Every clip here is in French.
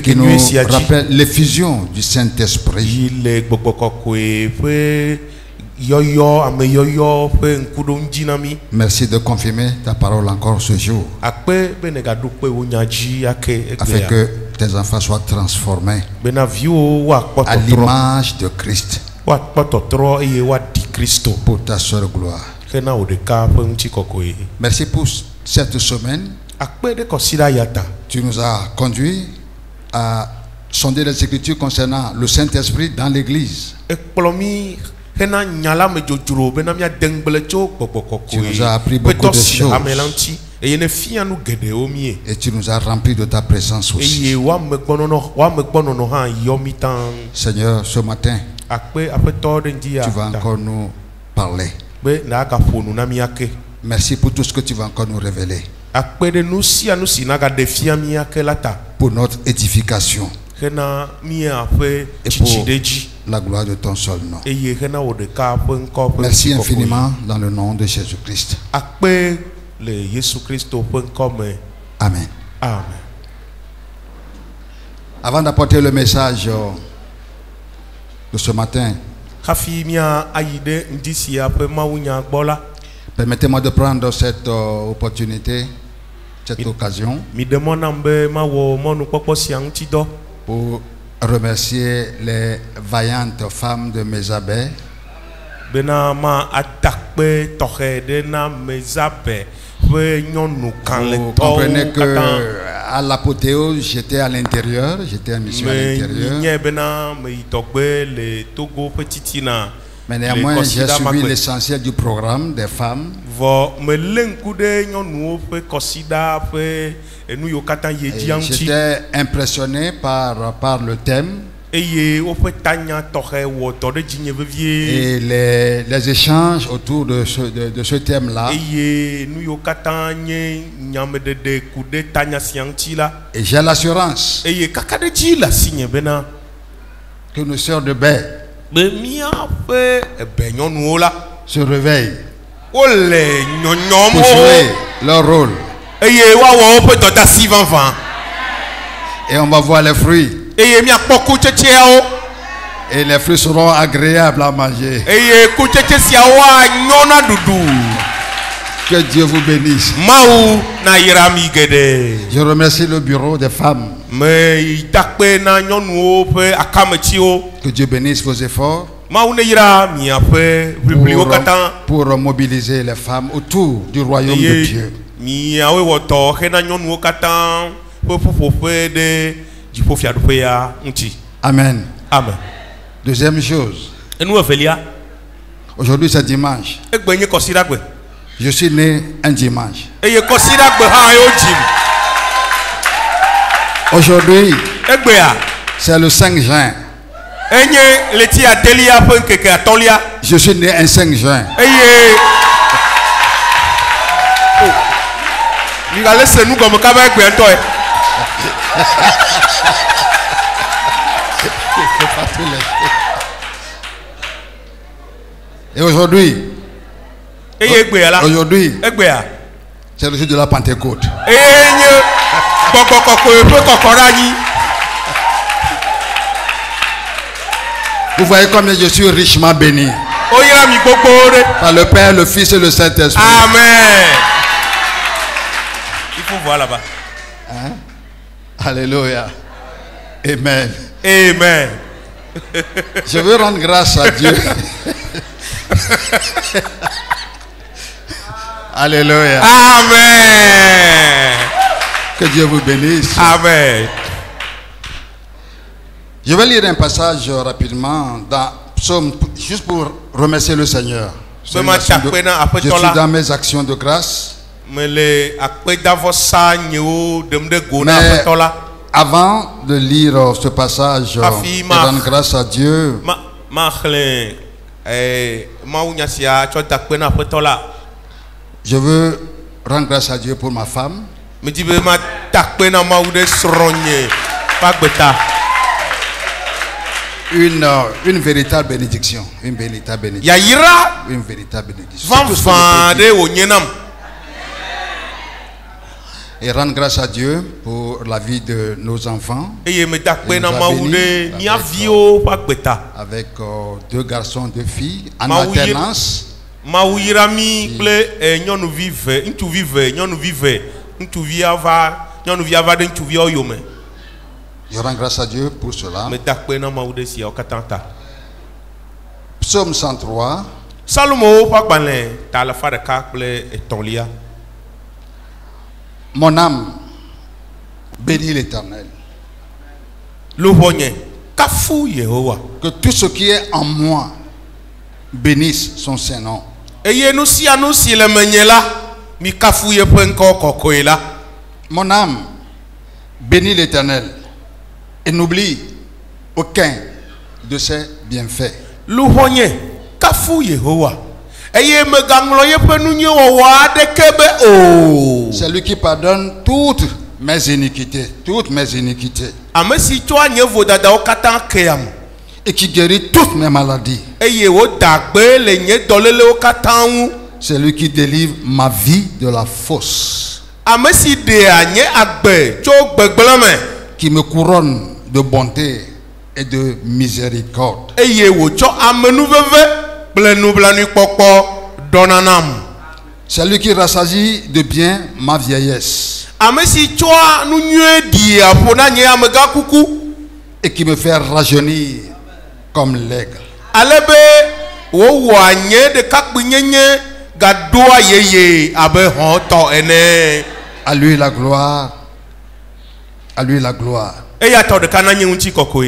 qui nous rappelle l'effusion du Saint-Esprit. Merci de confirmer ta parole encore ce jour, afin que tes enfants soient transformés à l'image de Christ pour ta seule gloire. Merci pour cette semaine. Tu nous as conduits à sonder les Écritures concernant le Saint-Esprit dans l'Église. Tu nous as appris beaucoup de choses. Et tu nous as remplis de ta présence aussi. Seigneur, ce matin, tu vas encore nous parler. Merci pour tout ce que tu vas encore nous révéler. Pour notre édification. Et pour la gloire de ton seul nom. Merci infiniment dans le nom de Jésus-Christ. Amen. Amen. Avant d'apporter le message de ce matin, permettez-moi de prendre cette opportunité, cette occasion, pour remercier les vaillantes femmes de Mézabé. Vous comprenez que à l'apothéose, j'étais à l'intérieur, j'étais en mission à l'intérieur. Mais néanmoins, j'ai suivi l'essentiel du programme des femmes. J'étais impressionné par le thème et les échanges autour de ce thème-là. Et j'ai l'assurance que nos sœurs de baie se réveillent pour jouer leur rôle. Et on va voir les fruits. Et les fruits seront agréables à manger. Que Dieu vous bénisse. Je remercie le bureau des femmes. Que Dieu bénisse vos efforts pour mobiliser les femmes autour du royaume de Dieu. Amen. Amen. Deuxième chose. Aujourd'hui c'est dimanche. Je suis né un dimanche. Aujourd'hui c'est le 5 juin. Je suis né un 5 juin. Et aujourd'hui, c'est le jour de la Pentecôte. Vous voyez combien je suis richement béni par le Père, le Fils et le Saint-Esprit. Amen. Il faut voir là-bas. Hein? Alléluia. Amen. Amen. Je veux rendre grâce à Dieu. Alléluia. Amen. Que Dieu vous bénisse. Amen. Je vais lire un passage rapidement dans Psaume, juste pour remercier le Seigneur. Je suis dans mes actions de grâce. Mais avant de lire ce passage et rendre grâce à Dieu, je veux rendre grâce à Dieu pour ma femme. Une véritable bénédiction. Une véritable bénédiction. Une véritable bénédiction. et rendre grâce à Dieu pour la vie de nos enfants. eye me da kpe Et na nous a mawu bénis ɖe mía avec, viwo ƒe agbeta. Avec 2 garçons, 2 filles en Mawu yi- alternance. Mawu yra mi kple nyɔnuvi ve, ŋutsuvi ve, nyɔnuvi ve, ŋutsuvia va ɖe ŋutsuviawo yome. Je rends grâce à Dieu pour cela. Me da kpe na mawu ɖe siawo katã ta. Psaume 103. Salomo ƒe agbalẽ ta alafa ɖeka kple etɔ̃lia. Mon âme bénit l'Éternel. Luʋɔ nye kafu Yehowa. Que tout ce qui est en moi bénisse son Saint-Nom. Eye nu sia nu si le menye la, mi kafu yeƒe ŋkɔ kɔkɔe la. Mon âme bénit l'Éternel et n'oublie aucun de ses bienfaits. Luʋɔ nye kafu Yehowa. Eye megaŋlɔ yeƒe nunyewɔwɔ aɖeke be o. C'est lui qui pardonne toutes mes iniquités, toutes mes iniquités, Ame si tsɔa nye vodadawo katã keyam. et qui guérit toutes mes maladies. Eye woda gbe le nye dɔlélewo katã ŋu. C'est lui qui délivre ma vie de la fosse, Ame si ɖea nye agbe tso gbegblẽ me. qui me couronne de bonté et de miséricorde. Eye wòtsɔ amenuveve kple nublanuikpɔkpɔ ɖɔna nam. C'est lui qui rassasie de bien ma vieillesse Ame si tsɔa nu nyuie ɖia ƒo na nye amegakuku. et qui me fait rajeunir comme l'aigle. Ale be wowɔa nye ɖekakpuinyenye gaɖoa yeye abe hɔ̃tɔ ene. À lui la gloire, à lui la gloire. Eya tɔ ɖeka na nye ŋuti kɔkɔe.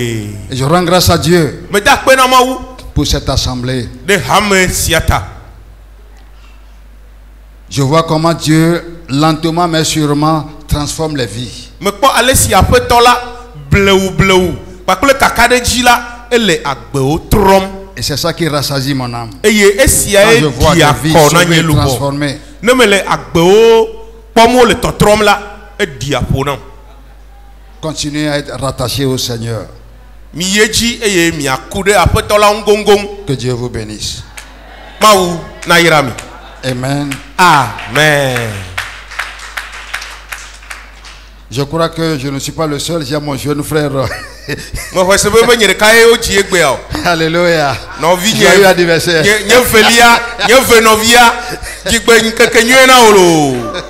Et je rends grâce à Dieu Meda kpe na Mawu pour cette assemblée. ɖe hame sia ta. Je vois comment Dieu, lentement mais sûrement, transforme les vies. Mekpɔ ale si aƒetɔ la blewu kpakple kakaɖedzi la ele agbewo trɔm. Et c'est ça qui rassasie mon âme. Eye Quand esiae je vois ɖi des vies akɔ na nye sauvées, luʋɔ. transformées, Ne mele agbewo kpɔm wole tɔtrɔm la, eɖi aƒo nam. continuez à être rattachés au Seigneur. Mi ye dzi eye miaku ɖe aƒetɔ la ŋu goŋgoŋ. Que Dieu vous bénisse. Mawu na yra mi. Amen. Amen. Je crois que je ne suis pas le seul, j'ai mon jeune frère. Mexɔ se be nye ɖeka ye wotsi egbea o. Alléluia. Nɔvi Joyeux anniversaire. nye velia, nye ve nɔvia, dzigbe ŋkeke nyuie na wo lo.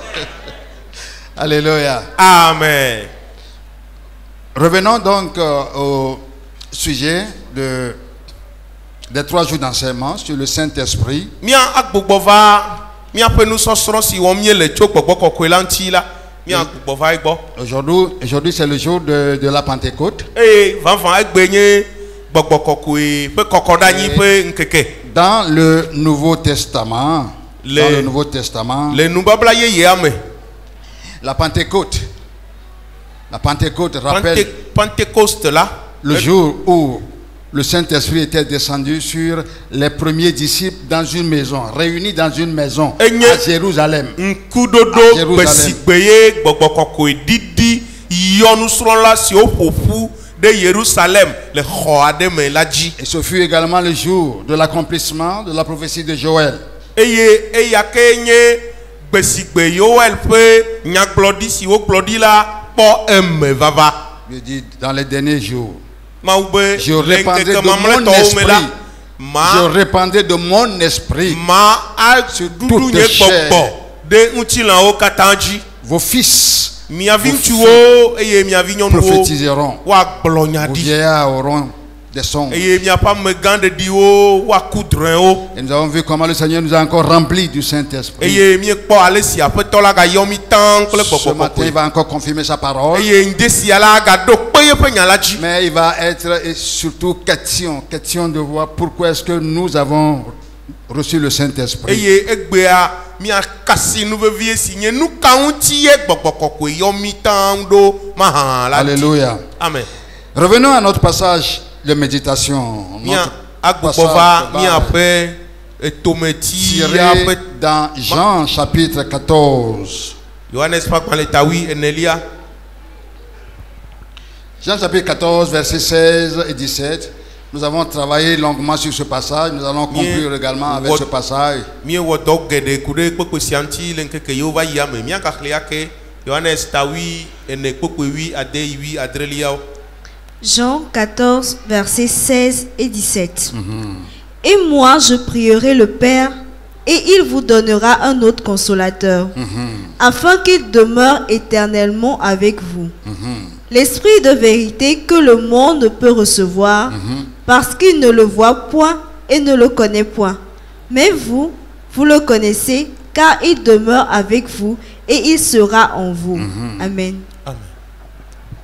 Alléluia. Amen. Revenons donc au sujet des 3 jours d'enseignement sur le Saint-Esprit. Mía agbogbo va míaƒe nusɔsrɔ̃ si wɔm míele tso gbɔgbɔ kɔkɔe la ŋuti la, mía agbogbo va egbɔ. Aujourd'hui c'est le jour de la Pentecôte. Eye vavã egbe nye gbɔgbɔ kɔkɔe ƒe kɔkɔɖanyi ƒe ŋkeke. Dans le Nouveau Testament, Le nubabla yeyea me. la Pentecôte rappelle Pentecôte là. le jour où le Saint-Esprit était descendu sur les premiers disciples dans une maison, réunis dans une maison à Jérusalem. Ŋkuɖoɖo gbe si gbe ye gbɔgbɔ kɔkɔe ɖiɖi yɔ nusrɔ̃la siwo ƒoƒu ɖe Yerusalem le xɔ aɖe me la dzi. Et ce fut également le jour de l'accomplissement de la prophétie de Joël. Eye eya ke nye gbe si gbe Yoel ƒe nyagblɔɖi si wogblɔ ɖi la kpɔ eme vava. Je dis dans les derniers jours. Mawu be Je le répandrai ŋkeke de mon mamlɛtɔwo me la esprit. Je répandrai de mon esprit. ma aɖuɖu toute nye chair. gbɔgbɔ ɖe ŋutilãwo katã dzi. Vos fils Mia vi ŋutsuwo eye mia vi nyɔnuwo prophétiseront. woagblɔ nya Vos ɖi vieillards auront des sons. eye miaƒe amegã ɖeɖiwo woaku drɔ̃ewo Et nous avons vu comment le Seigneur nous a encore remplis du Saint-Esprit. eye miekpɔ ale si aƒetɔ la gayɔ mi tã kple Ce gbɔgbɔ matin, il kɔkɔe va encore confirmer sa parole. eye ŋde sia la agaɖo kpe yeƒe nya la dzi. Mais il va être surtout question de voir pourquoi est-ce que nous avons reçu le Saint-Esprit. Eye egbea miakasi nu vevie si nye nu ka ŋuti ye gbɔgbɔ kɔkɔe yɔ mi tã ɖo mahã la dzi. Alléluia. Amen. Revenons à notre passage de méditation. Mia Notre agbɔgbɔ va miaƒe etometi tiré aƒe dans Jean chapitre 14. Yohanes ƒe agbalẽ tawi enelia. Jean chapitre 14, versets 16 et 17. Nous avons travaillé longuement sur ce passage. Nous allons conclure également avec ce passage. Miewɔ dɔ geɖe ku ɖe kpekpe sia ŋuti le ŋkeke yiwo va yia me miagaxlẽ ake Johannes tawi ene kpokpewi ade iwi adreliao. Jean 14, versets 16 et 17. Et moi, je prierai le Père, et il vous donnera un autre consolateur, afin qu'il demeure éternellement avec vous. L'Esprit de vérité que le monde ne peut recevoir, parce qu'il ne le voit point et ne le connaît point. Mais vous, vous le connaissez, car il demeure avec vous, et il sera en vous. Amen.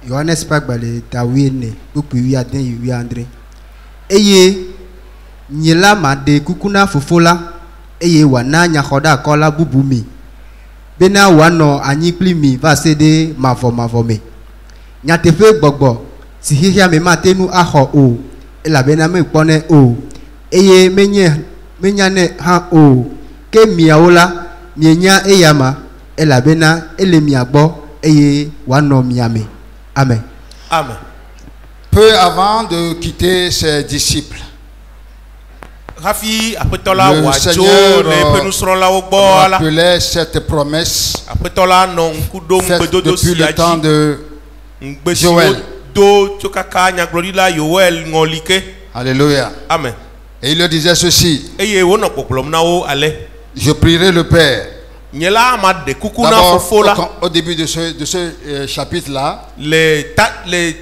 Johannes Pagbale Tawine, Pupi Aden Yui André. Eye, Nyela Made Kukuna Fofola, Eye Wana Nyakoda Kola Bubumi. Bena Wano Anyiplimi va céder Mavome. Nyatefe Bogbo, si Hia me matenu aho o, et la bename pone o. Eye Menyane ha o, ke miaola, mienya eyama, et la bena, et le miabo, eye Wano miame. Amen. Amen. Peu avant de quitter ses disciples, Rafi apetola le wajo Seigneur le penusrola ogboala. rappelait cette promesse Apetola non kudo faite mbedodo depuis le temps siaji. de Ngbesi Joël. do chokaka nyaglorila Yoel ngolike. Alléluia. Amen. Et il leur disait ceci: Eye wono poplom na o ale. je prierai le Père. Nyela amade kukuna D'abord, fofola. au début de ce chapitre-là, Le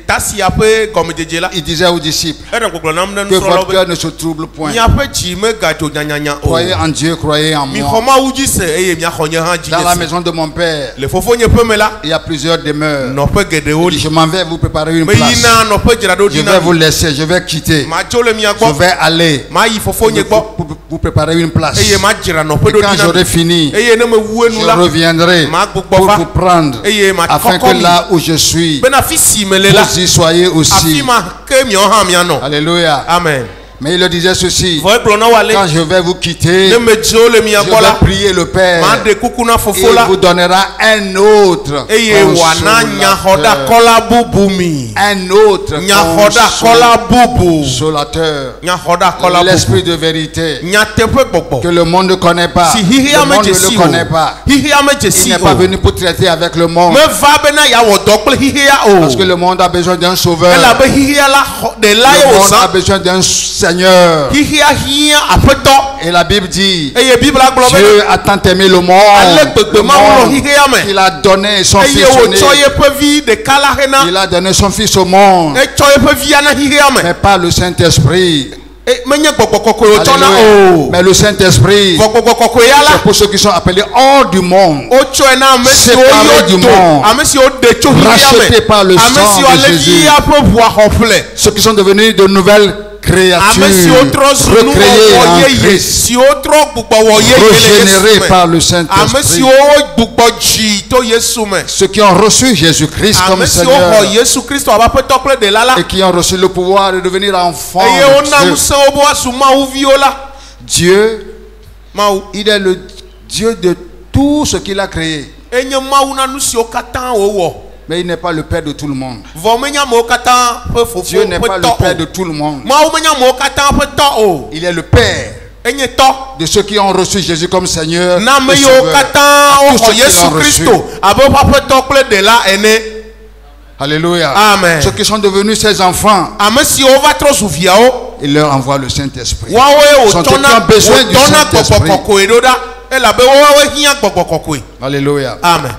tasi ape comme djela. il disait aux disciples Ena koklo namna que votre nusrola. cœur ne se trouble point. Nyape chime gacho nyanya o. Croyez en Dieu, croyez en Mi moi. khoma ujise eye mia khonya ha Dans la jise. maison de mon Père, Le fofo nye pemela. il y a plusieurs demeures. No pe gede oli. Je m'en vais vous préparer une Me place. yina no pe jirado Je dina. vais vous laisser, je vais quitter. Ma chole mi Je agbo. vais aller Ma yi fofo nye gbo. pour vous préparer une place. Eye ma jira no pe Et do quand dina. j'aurai fini, Eye ne me wuenu je la. reviendrai Ma pour gbogbo vous prendre, Eye ma afin que kokomi. là où je suis, Bena fi simele la. vous y soyez aussi. Afima ke mi oha mi ano. Alléluia. Amen. Mais il le disait ceci: Voye plona wale. quand je vais vous quitter, Ne me jole mi je agbo la. vais prier le Père. Ma de kukuna Il fofo la. vous donnera un autre Eye wana nyahoda consolateur. kola bubumi. Un autre Nyahoda kola bubu. consolateur. Nyahoda kola L'esprit bubu. de vérité Nyatepe gbogbo. que le monde ne connaît pas. Si hihi Le ame monde ne jesi le o. connaît pas. Hihi ame Il jesi n'est pas o. venu pour traiter avec le monde. Me va bena ya wodo kple hihi ya o. Parce que le monde a besoin d'un sauveur. Ela be hihi ya la de la Le ye monde a osa. besoin d'un Seigneur. Hihi ya hiya apeto. Et la Bible dit: Eye Bible agblɔ be Dieu a tant aimé le monde, ale gbegbe ma wolo hihi ya me. qu'il a donné son Eye fils au wotsɔ né. yeƒe vi ɖeka la hena. Il a donné son fils au monde, Etsɔ yeƒe via na hihi ya me. mais pas le Saint-Esprit. Menye gbɔgbɔ kɔkɔe wotsɔ na Alléluia. o. Mais le Saint-Esprit, Gbɔgbɔ kɔkɔe ya c'est la. pour ceux qui sont appelés hors du monde, Wotsɔe na ame siwo Séparés du yɔ do. monde. Ame siwo de tso hihi ya Rachetés par le me. sang Ame siwo de ale Jésus. via ƒe ʋua xɔƒle. ceux qui sont devenus de nouvelles créatures, Ame siwo trɔ zu recréés nuwɔwɔ en yeye. Christ, Siwo trɔ gbugbɔ wɔ yeye le régénérés Yesu par me. le Ame Saint-Esprit. siwo gbugbɔ dzi to Yesu me. Ceux qui ont reçu Jésus-Christ comme Ame siwo Seigneur xɔ Yesu Kristo abe aƒetɔ kple ɖela la. et qui ont reçu le pouvoir de devenir enfants Eye de wona Dieu. ŋusẽ wo be woasu mawuviwo la. Dieu, Mawu. il est le Dieu de tout ce qu'il a créé, Enye Mawu na nu siwo katã wòwɔ. mais il n'est pas le Père de tout le monde. Vɔ menye amewo katã ƒe fofo Dieu n'est pas ƒe le Père tɔ de o. tout le monde. Mawu menye amewo katã ƒe tɔ o. Il est le Père Enye tɔ. de ceux qui ont reçu Jésus comme Seigneur Na ame et yiwo Sauveur. katã À tous woxɔ ceux qui Yesu l'ont reçu. Kristo abe woƒe aƒetɔ kple ɖela ene. Alléluia. Amen. Ceux qui sont devenus ses enfants, Ame siwo va trɔ zu viawo. il leur envoie le Saint-Esprit. Woawoe Sont ceux qui wotsɔna ont besoin du gbɔgbɔ Saint-Esprit. kɔkɔe ɖo ɖa. Elabe woawoe hiã gbɔgbɔ kɔkɔe. Alléluia. Amen.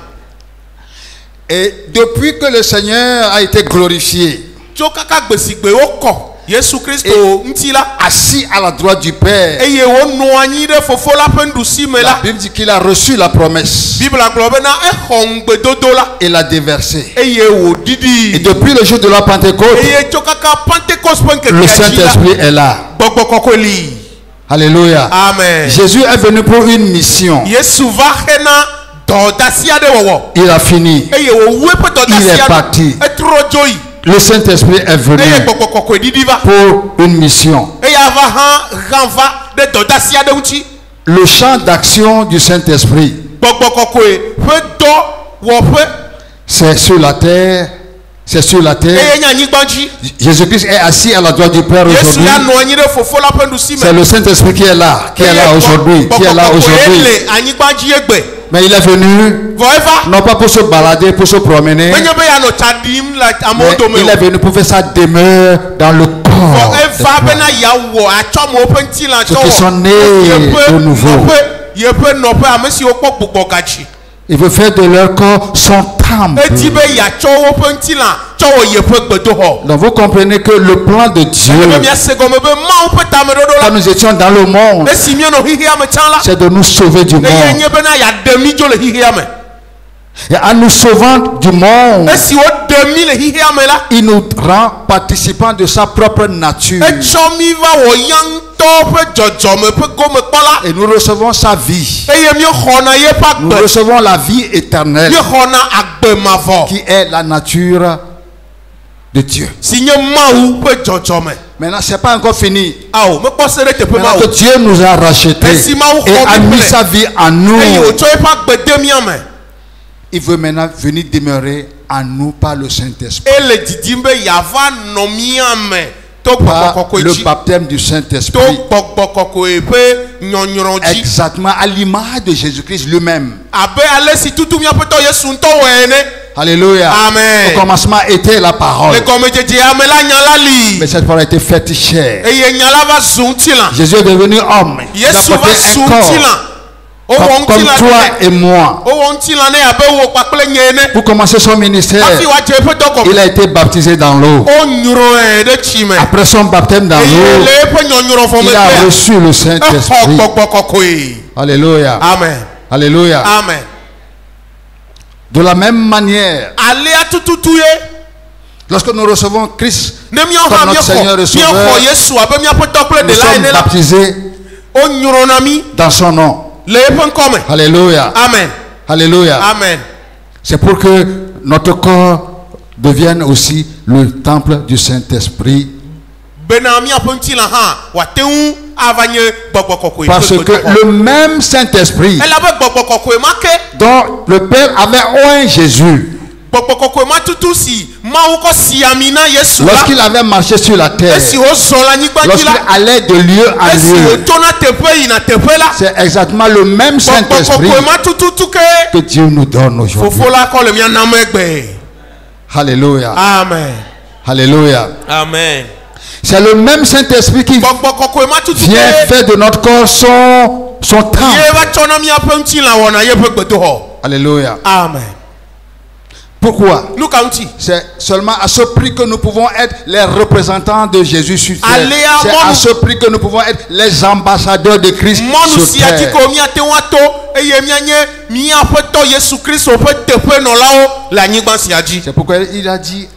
Et depuis que le Seigneur a été glorifié, Tso kaka gbesigbe wokɔ Yesu Kristo ŋuti la. assis à la droite du Père, Eye wonɔ anyi ɖe fofo la ƒe nuɖusime la la. Bible dit qu'il a reçu la promesse Bibla gblɔ bena exɔ ŋugbedodo la. et l'a déversé. Eye Et wòɖiɖi. depuis le jour de la Pentecôte, Eye tso kaka Pentecost ƒe le ŋkekea dzi la. Saint-Esprit est là. Gbɔgbɔ kɔkɔe li. Alléluia. Amen. Jésus est venu pour une mission. Yesu va hena dɔdasi aɖe wɔwɔ. Il a fini. Eye wòwue ƒe Il dɔdasi est parti. aɖe. Etrɔ dzo yi. Le Saint-Esprit est venu Eye gbɔgbɔ kɔkɔe ɖiɖi va. pour une mission. Eye ava hã va ɖe dɔdasi aɖe ŋuti. Le champ d'action du Saint-Esprit, Gbɔgbɔ kɔkɔe ƒe dɔ wɔƒe. c'est sur la terre. C'est sur la terre. Eye nye anyigba dzi. Jésus-Christ est assis à la droite du Père Yesu aujourd'hui. ya nɔ anyi ɖe fofo la ƒe C'est ɖusime. le Saint-Esprit qui est là aujourd'hui, qui est là aujourd'hui. le anyigba dzi egbe. Mais il est venu, non pas pour se balader, pour se promener, mais il est venu pour faire sa demeure dans le corps. Ceux qui sont nés de nouveau. Il veut faire de leur corps son temple. Donc vous comprenez que le plan de Dieu, quand nous étions dans le monde, c'est de nous sauver du monde. Et en nous sauvant du monde, il nous rend participants de sa propre nature. Et nous recevons sa vie. Nous recevons la vie éternelle qui est la nature de Dieu. Maintenant, ce n'est pas encore fini. Maintenant que Dieu nous a rachetés et a mis sa vie en nous, il veut maintenant venir demeurer en nous par le Saint-Esprit. Par le baptême du Saint-Esprit. Exactement à l'image de Jésus-Christ lui-même. Alléluia. Amen. Au commencement était la parole. Mais cette parole a été faite chair. Jésus est devenu homme. Il a porté un corps. Comme toi et moi. Pour commencer son ministère, il a été baptisé dans l'eau. Après son baptême dans l'eau, il a reçu le Saint-Esprit. Alléluia. Amen. Alléluia. Amen. De la même manière, lorsque nous recevons Christ comme notre Seigneur et Sauveur, nous sommes baptisés dans son nom. Alléluia. Amen. Alléluia. Amen. C'est pour que notre corps devienne aussi le temple du Saint-Esprit. Parce que le même Saint-Esprit dont le Père avait oint Jésus lorsqu'il avait marché sur la terre, lorsqu'il allait de lieu à lieu, c'est exactement le même Saint-Esprit que Dieu nous donne aujourd'hui. Alléluia. Amen. Alléluia. Amen. C'est le même Saint-Esprit qui vient faire de notre corps son temple. Alléluia. Amen. Pourquoi? C'est seulement à ce prix que nous pouvons être les représentants de Jésus sur terre. C'est à ce prix que nous pouvons être les ambassadeurs de Christ sur terre. C'est pourquoi il a dit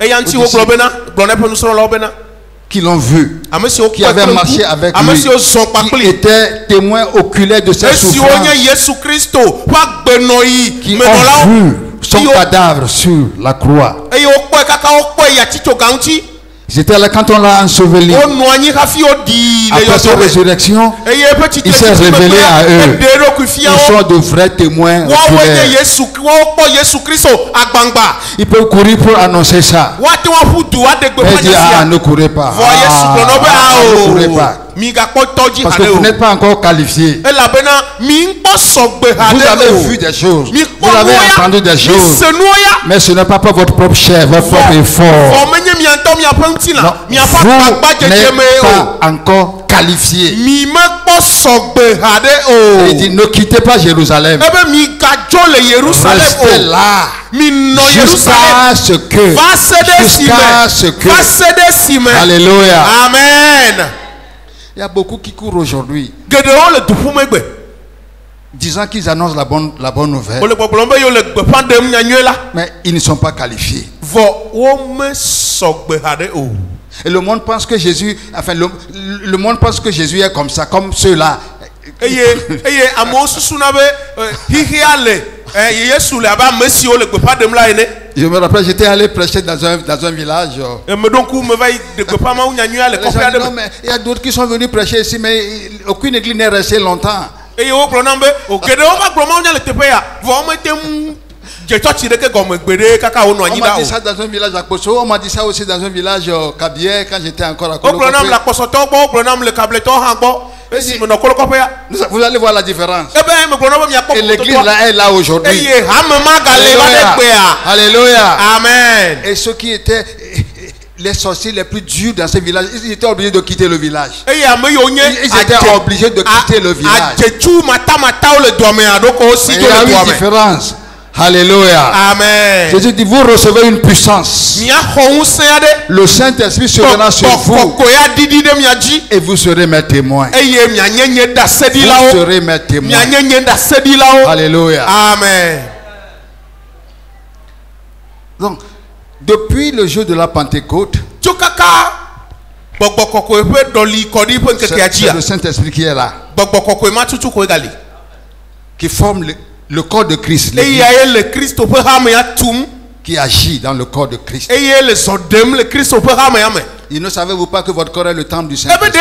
qui l'ont vu, qui avaient marché avec lui, qui étaient témoins oculaires de ses souffrances, qui ont vu son cadavre sur la croix. C'était là quand on l'a enseveli. Après sa résurrection, il s'est révélé à eux. Ils sont de vrais témoins oculaires. Ils peuvent courir pour annoncer ça. Et dire, ah, ne courez pas. Ne courez pas. Parce que vous n'êtes pas encore qualifié. Vous avez vu des choses. Vous avez entendu des choses. Mais ce n'est pas pour votre propre chair, votre propre effort. Non, vous n'êtes pas encore qualifié. Il dit, ne quittez pas Jérusalem. Restez là. Jusqu'à ce que. Alléluia. Amen. Il y a beaucoup qui courent aujourd'hui, disant qu'ils annoncent la bonne nouvelle, mais ils ne sont pas qualifiés. Et le monde pense que Jésus, enfin le monde pense que Jésus est comme ça, comme ceux-là. Je me rappelle, j'étais allé prêcher dans un village. Les gens disent, non, mais il y a d'autres qui sont venus prêcher ici, mais aucune église n'est restée longtemps. On m'a dit ça dans un village à Koso, on m'a dit ça aussi dans un village Kabier quand j'étais encore à Koso. Vous allez voir la différence. Et l'église là est là aujourd'hui. Alléluia. Alléluia. Amen. Et ceux qui étaient les sorciers les plus durs dans ce village, ils étaient obligés de quitter le village. Ils étaient obligés de quitter le village. Il y a une différence. Alléluia. Amen. Jésus dit, vous recevez une puissance. Le Saint-Esprit sera sur vous. Et vous serez mes témoins. Vous serez mes témoins. Alléluia. Amen. Donc, depuis le jour de la Pentecôte, c'est le Saint-Esprit qui est là, qui forme le corps de Christ, qui agit dans le corps de Christ. Et ne savez-vous pas que votre corps est le temple du Saint-Esprit?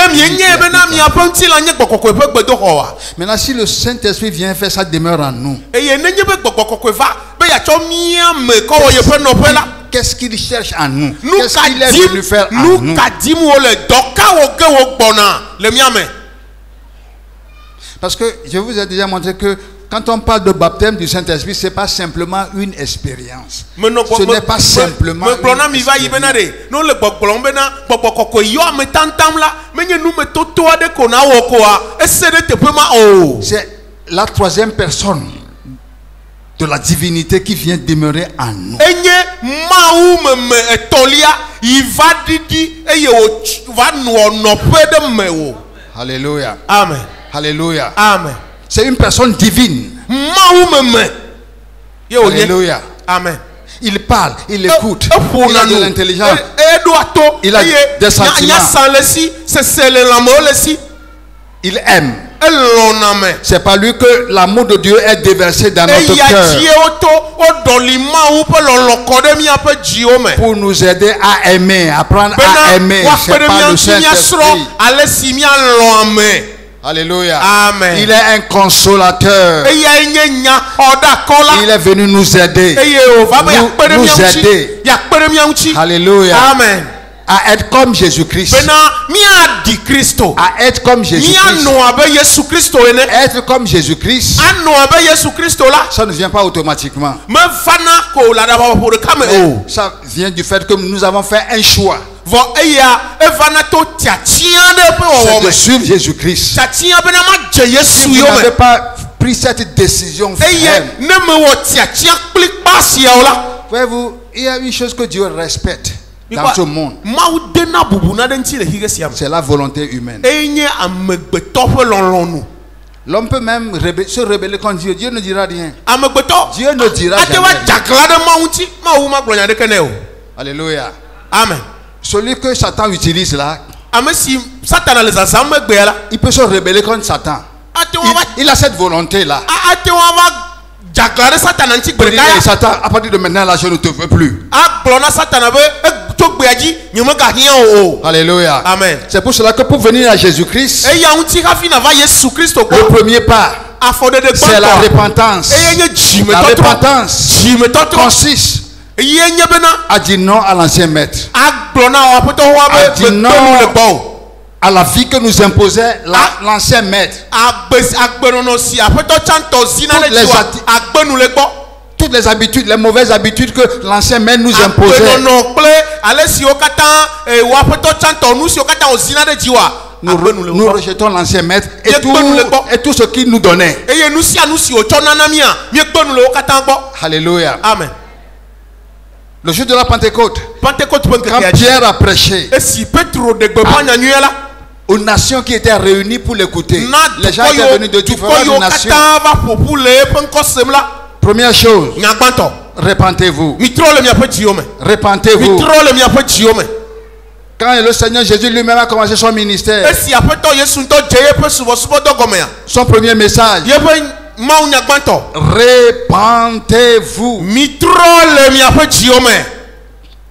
Maintenant, si le Saint-Esprit vient faire sa demeure en nous, qu'est-ce qu'il cherche en nous? Qu'est-ce qu'il est venu faire en nous? Parce que je vous ai déjà montré que quand on parle de baptême du Saint-Esprit, ce n'est pas simplement une expérience. Ce n'est pas simplement une expérience. C'est la troisième personne de la divinité qui vient demeurer en nous. Alléluia. Amen. Alléluia. Amen. C'est une personne divine. Alléluia. Amen. Il parle, il écoute, il a de l'intelligence, il a des sentiments, il aime. C'est par lui que l'amour de Dieu est déversé dans notre cœur pour nous aider à aimer, apprendre à aimer. C'est par le Saint-Esprit. Alléluia. Amen. Il est un consolateur. Il est venu nous aider. Nous aider. Alléluia. Amen. À être comme Jésus-Christ. À être comme Jésus-Christ. Être comme Jésus-Christ. Ça ne vient pas automatiquement. Ça vient du fait que nous avons fait un choix. C'est de suivre Jésus-Christ. Si vous n'avez pas pris cette décision ferme, voyez-vous, il y a une chose que Dieu respecte dans ce monde. C'est la volonté humaine. L'homme peut même se rebeller contre Dieu. Dieu ne dira rien. Dieu ne dira jamais. Alléluia. Amen. Celui que Satan utilise là, il peut se rebeller contre Satan. Il a cette volonté là. Satan, à partir de maintenant là, je ne te veux plus. Alléluia. Amen. C'est pour cela que pour venir à Jésus-Christ, le premier pas, c'est la repentance. La repentance consiste a dit non à l'ancien maître. A dit non à la vie que nous imposait l'ancien maître. Toutes les habitudes, les mauvaises habitudes que l'ancien maître nous imposait. Nous rejetons l'ancien maître et tout ce qu'il nous donnait. Alléluia. Amen. Le jour de la Pentecôte, quand Pierre a prêché aux nations qui étaient réunies pour l'écouter, les gens étaient venus de différentes nations. Première chose, repentez-vous. Repentez-vous. Quand le Seigneur Jésus lui-même a commencé son ministère, son premier message, repentez-vous.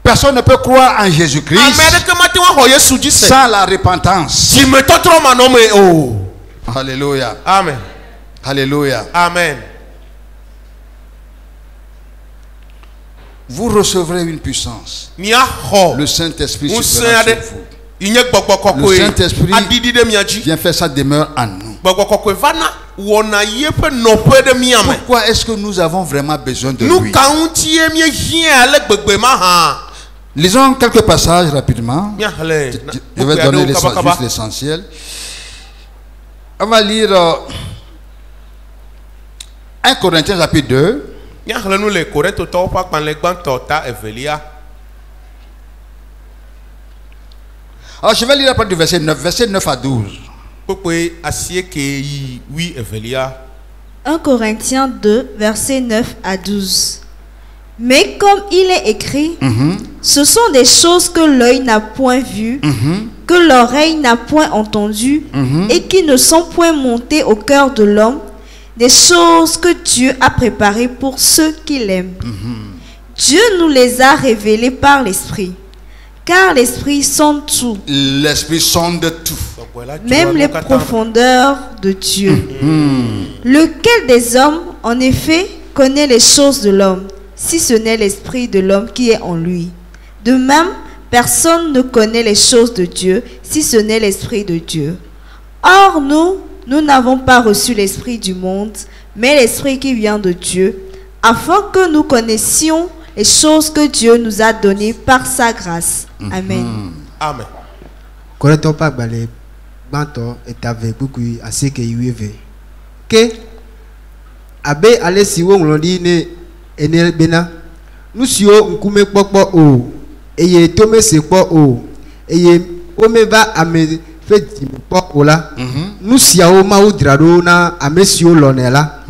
Personne ne peut croire en Jésus-Christ sans la repentance. Alléluia. Amen. Alléluia. Amen. vous recevrez une puissance. Le Saint-Esprit surviendra sur vous. Le Saint-Esprit vient faire sa demeure en nous. Pourquoi est-ce que nous avons vraiment besoin de lui? Lisons quelques passages rapidement. Je vais donner juste l'essentiel. On va lire 1 Corinthiens chapitre 2. Alors je vais lire à partir du verset 9 à 12. 1 Corinthiens 2, verset 9 à 12. Mais comme il est écrit, ce sont des choses que l'œil n'a point vues, que l'oreille n'a point entendues, et qui ne sont point montées au cœur de l'homme, des choses que Dieu a préparées pour ceux qui l'aiment. Dieu nous les a révélées par l'Esprit, car l'Esprit sonde tout. L'Esprit sonde tout. Même les profondeurs de Dieu. Lequel des hommes, en effet, connaît les choses de l'homme, si ce n'est l'Esprit de l'homme qui est en lui? De même, personne ne connaît les choses de Dieu, si ce n'est l'Esprit de Dieu. Or, nous n'avons pas reçu l'Esprit du monde, mais l'Esprit qui vient de Dieu, afin que nous connaissions les choses que Dieu nous a données par sa grâce. Amen. Amen. Correcto pas balé banto et avec beaucoup assez que yuve. Que abe ale siwo nglondi ne enel bena. Nous sio nkume pokpo o. Eye tome se po o. Eye ome va ame fait pokpo la. Nous siao ma udrado na ame sio lonela.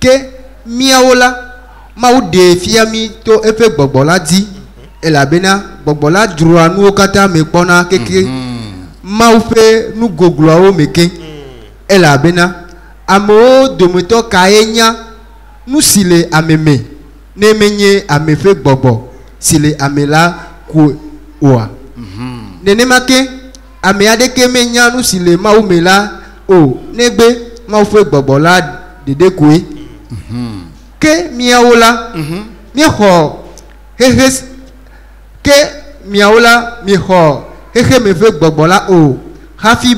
Que miaola ma ude fiami to efe gbogbola di. Ela bena gbogbola droa nu okata me pona keke. Maufe nu gogloa meke. Ela bena amo dometo kaenya nu sile ameme ne menye amefe gbobo sile amela ku oa. Nene make ame ade ke menya nu sile maumela o negbe maufe gbobo la dede kue. Ke miaola mi ho hehes ke miaola mi ho hehe me fe gbogbo la o hafi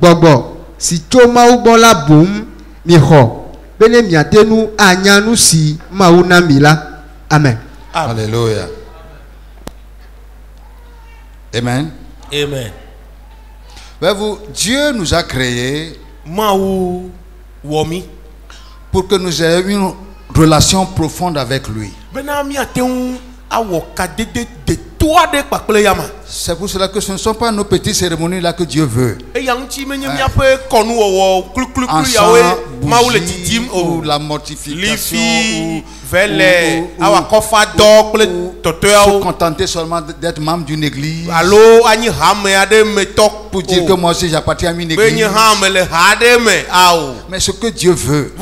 gbogbo si to ma ugbo la boom mi ho bene mi atenu anya nu si ma una mila. Amen. Alléluia. Amen. Amen. Voyez-vous, Dieu nous a créés pour que nous ayons une relation profonde avec lui. C'est pour cela que ce ne sont pas nos petites cérémonies là que Dieu veut. Ou la mortification, se contenter seulement d'être membre d'une église. Pour dire que moi aussi j'appartiens à une église. Mais ce que Dieu veut,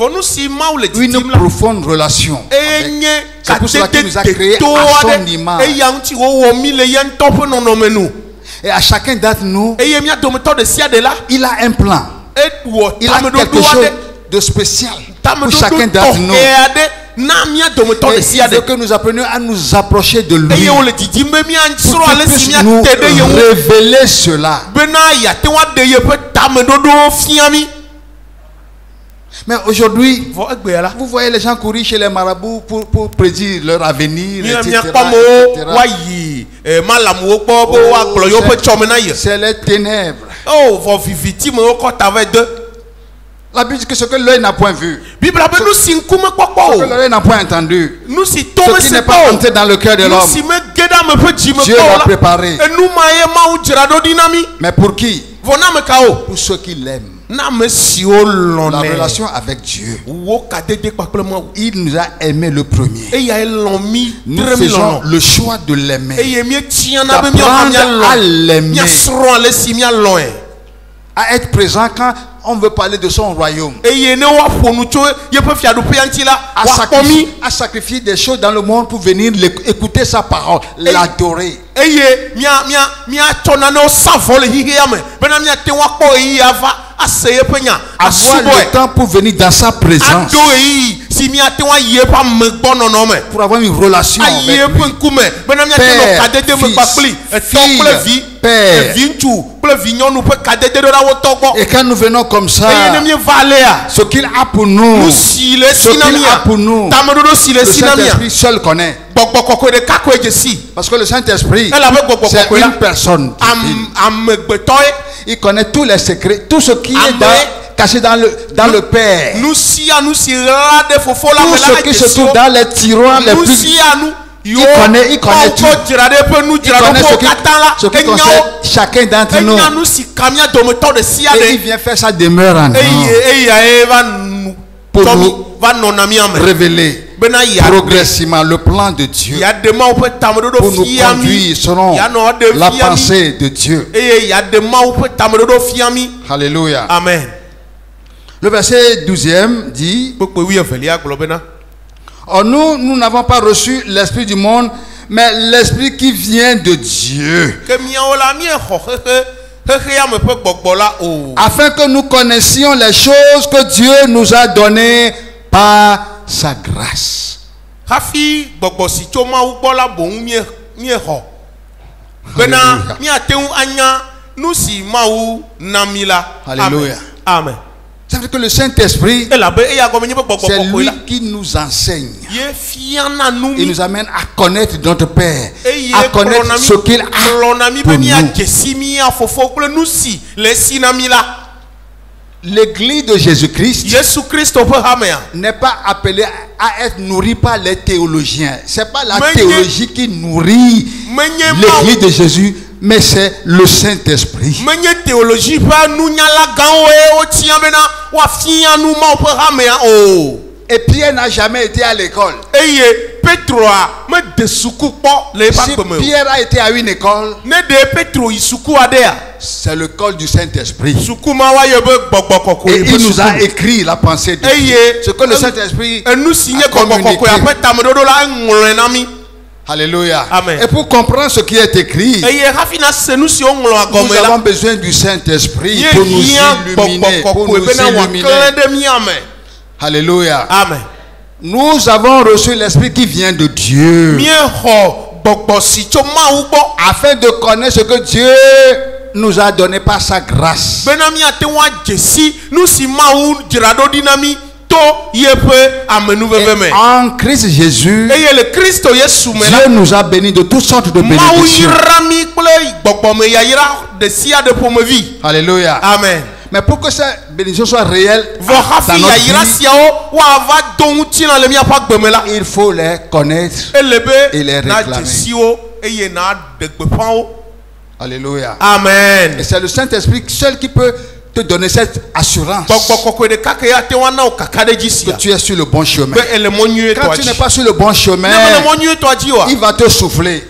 une profonde relation. C'est pour cela qu'il nous a créés à son image. Et à chacun d'entre nous, il a un plan. Il a quelque chose de spécial pour chacun d'entre nous. Il veut que nous apprenions à nous approcher de lui pour qu'il puisse nous révéler cela. Mais aujourd'hui, vous voyez les gens courir chez les marabouts pour prédire leur avenir, etc. C'est les ténèbres. La Bible dit que ce que l'œil n'a point vu, ce que l'œil n'a point entendu, ce qui n'est pas entré dans le cœur de l'homme, Dieu l'a préparé. Mais pour qui? Pour ceux qui l'aiment. La relation avec Dieu. Il nous a aimé le premier. Nous faisons le choix de l'aimer, d'apprendre à l'aimer, à être présent quand on veut parler de son royaume, à sacrifier des choses dans le monde pour venir écouter sa parole, l'adorer. Avoir le temps pour venir dans sa présence. Pour avoir une relation avec lui. Père, fils, Père. Et quand nous venons comme ça, ce qu'il a pour nous, le Saint-Esprit seul connaît. Parce que le Saint-Esprit, c'est une personne divine. Il connaît tous les secrets, tout ce qui est caché dans le Père. Tout ce qui se trouve dans les tiroirs les plus... Il connaît tout. Il connaît ce qui concerne chacun d'entre nous. Et il vient faire sa demeure en nous pour nous révéler progressivement le plan de Dieu, pour nous conduire selon la pensée de Dieu. Alléluia. Amen. Le verset 12e dit: oh, nous n'avons pas reçu l'esprit du monde, mais l'esprit qui vient de Dieu, afin que nous connaissions les choses que Dieu nous a données par sa grâce. Alléluia. Amen. Ça veut dire que le Saint-Esprit, c'est lui qui nous enseigne. Il nous amène à connaître notre Père, à connaître ce qu'il a pour nous. L'église de Jésus-Christ n'est pas appelée à être nourrie par les théologiens. Ce n'est pas la théologie qui nourrit l'église de Jésus, mais c'est le Saint-Esprit. Et Pierre n'a jamais été à l'école. Si Pierre a été à une école, c'est l'école du Saint-Esprit. Et il nous a écrit la pensée de Dieu. Ce que le Saint-Esprit a communiqué. Alléluia. Amen. Et pour comprendre ce qui est écrit, nous avons besoin du Saint-Esprit pour nous illuminer. Alléluia. Amen. Nous avons reçu l'Esprit qui vient de Dieu, afin de connaître ce que Dieu nous a donné par sa grâce. Et en Christ Jésus, Dieu nous a bénis de toutes sortes de bénédictions. Alléluia. Amen. Mais pour que ces bénédictions soient réelles dans notre vie, il faut les connaître et les réclamer. Alléluia. Amen. Et c'est le Saint-Esprit seul qui peut te donner cette assurance que tu es sur le bon chemin. Quand tu n'es pas sur le bon chemin, il va te souffler.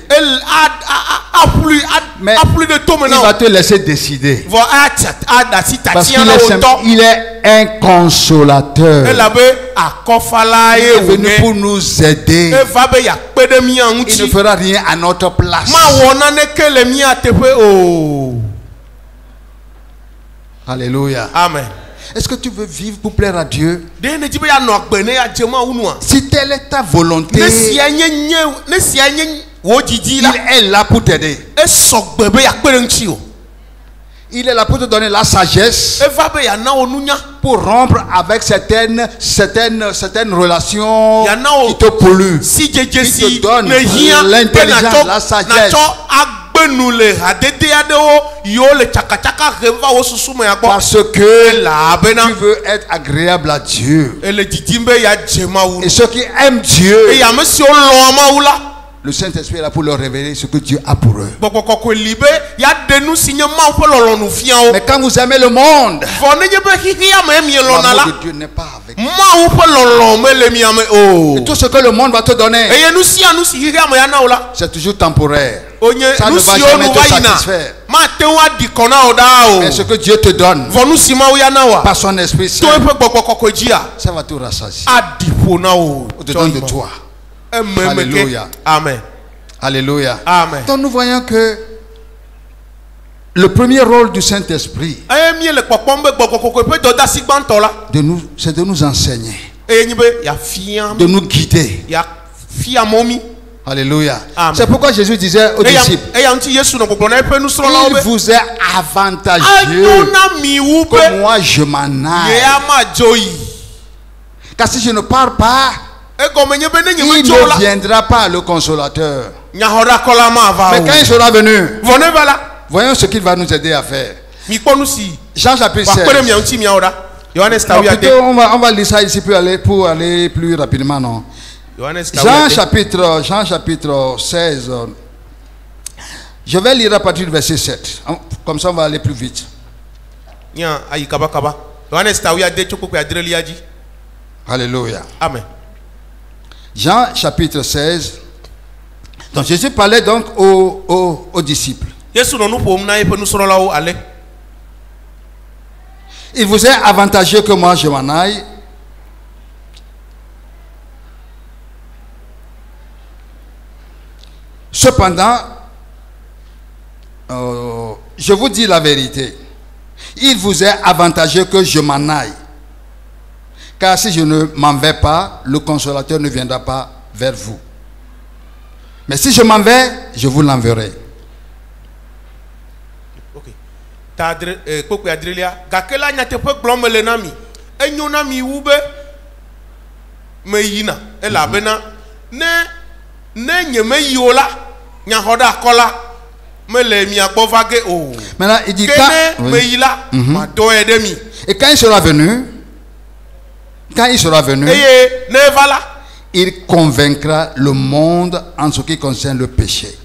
Mais il va te laisser décider. Parce qu'il est un consolateur. Il est venu pour nous aider. Il ne fera rien à notre place. Alléluia. Amen. Est-ce que tu veux vivre pour plaire à Dieu? Si telle est ta volonté, il est là pour t'aider. Il est là pour te donner la sagesse pour rompre avec certaines relations qui te polluent. Qui te donnent l'intelligence, la sagesse. Parce que tu veux être agréable à Dieu. Et ceux qui aiment Dieu, le Saint-Esprit est là pour leur révéler ce que Dieu a pour eux. Mais quand vous aimez le monde, l'amour de Dieu n'est pas avec vous. Et tout ce que le monde va te donner, c'est toujours temporaire. Ça ne va jamais te satisfaire. Mais ce que Dieu te donne par son Esprit Saint, ça va te rassasier au-dedans de toi. Alléluia. Amen. Alléluia. Amen. Donc nous voyons que le premier rôle du Saint-Esprit, c'est de nous enseigner. de nous guider. Alléluia. C'est pourquoi Jésus disait aux disciples, il vous est avantageux que moi je m'en aille. Car si je ne pars pas, il ne viendra pas le consolateur. Mais quand il sera venu, voyons ce qu'il va nous aider à faire. Jean chapitre 16. On va lire ça ici pour aller plus rapidement, non? Jean chapitre 16. Je vais lire à partir du verset 7. Comme ça, on va aller plus vite. Alléluia. Amen. Jean chapitre 16. Donc Jésus parlait donc aux disciples. Il vous est avantageux que moi je m'en aille. Cependant, je vous dis la vérité. Il vous est avantageux que je m'en aille. Car si je ne m'en vais pas, le consolateur ne viendra pas vers vous. Mais si je m'en vais, je vous l'enverrai. Maintenant, il dit et quand il sera venu, il convaincra le monde en ce qui concerne le péché.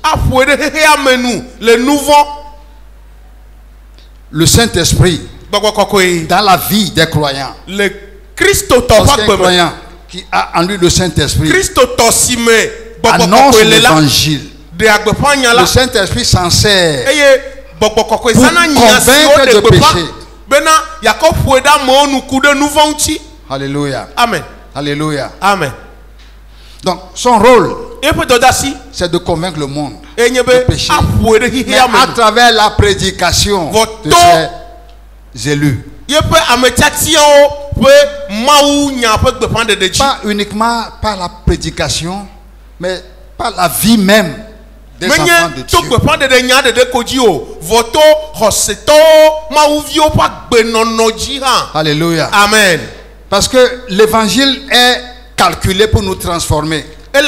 Le Saint-Esprit dans la vie des croyants. Parce qu'un croyant qui a en lui le Saint-Esprit annonce l'évangile. Le Saint-Esprit s'en sert pour convaincre de péché. Alléluia. Amen. Alléluia. Amen. Donc son rôle, c'est de convaincre le monde de péché. Mais à travers la prédication de ses élus. Pas uniquement par la prédication, mais par la vie même des enfants de Dieu. Alléluia. Amen. Parce que l'évangile est calculé pour nous transformer. Et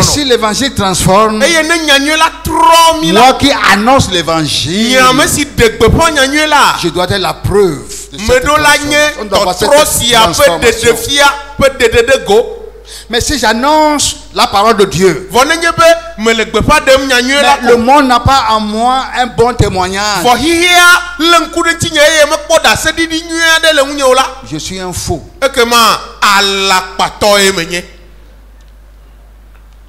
si l'évangile transforme, moi qui annonce l'évangile, je dois être la preuve de cette transformation. Mais si j'annonce la parole de Dieu, le monde n'a pas en moi un bon témoignage. Je suis un faux.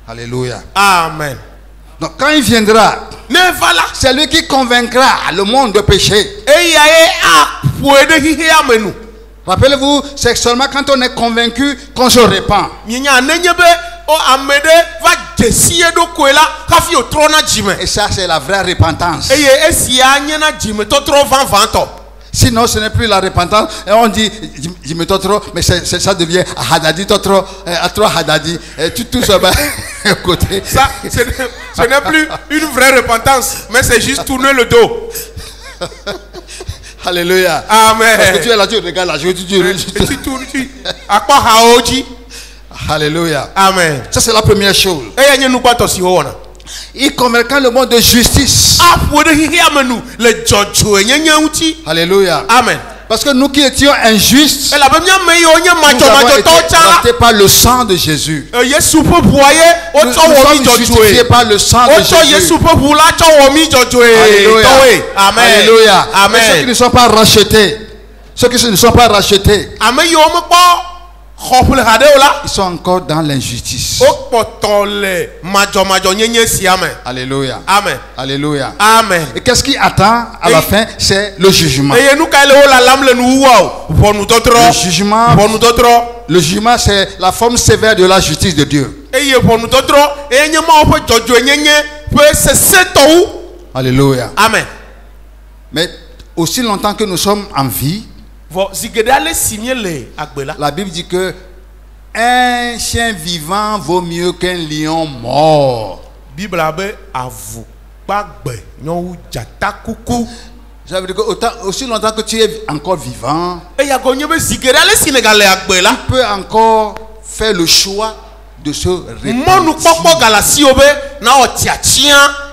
Alléluia. Amen. Donc quand il viendra, c'est lui qui convaincra le monde de péché. Rappelez-vous, c'est seulement quand on est convaincu qu'on se répand. Et ça, c'est la vraie repentance. Sinon, ce n'est plus la repentance. Et on dit, je me trop, mais ça devient hadadi, trop hadadi. Et tout ça va à côté. Ça, ce n'est plus une vraie repentance, mais c'est juste tourner le dos. Alléluia. Amen. Parce que tu es là, tu regardes là, tu tournes. À quoi haoji? Alléluia. Amen. Ça, c'est la première chose. Il convaincra le monde de justice. Alléluia. Amen. Parce que nous qui étions injustes, nous avons été rachetés par le sang de Jésus. Nous sommes justifiés par le sang de Jésus. Alléluia. Alléluia. Amen. Mais ceux qui ne sont pas rachetés, ils sont encore dans l'injustice. Alléluia. Amen. Alléluia. Amen. Et qu'est-ce qui attend à la fin? C'est le jugement. Le jugement, c'est la forme sévère de la justice de Dieu. Alléluia. Amen. Mais aussi longtemps que nous sommes en vie, la Bible dit que un chien vivant vaut mieux qu'un lion mort. Ça veut dire que aussi longtemps que tu es encore vivant, tu peux encore faire le choix de se repentir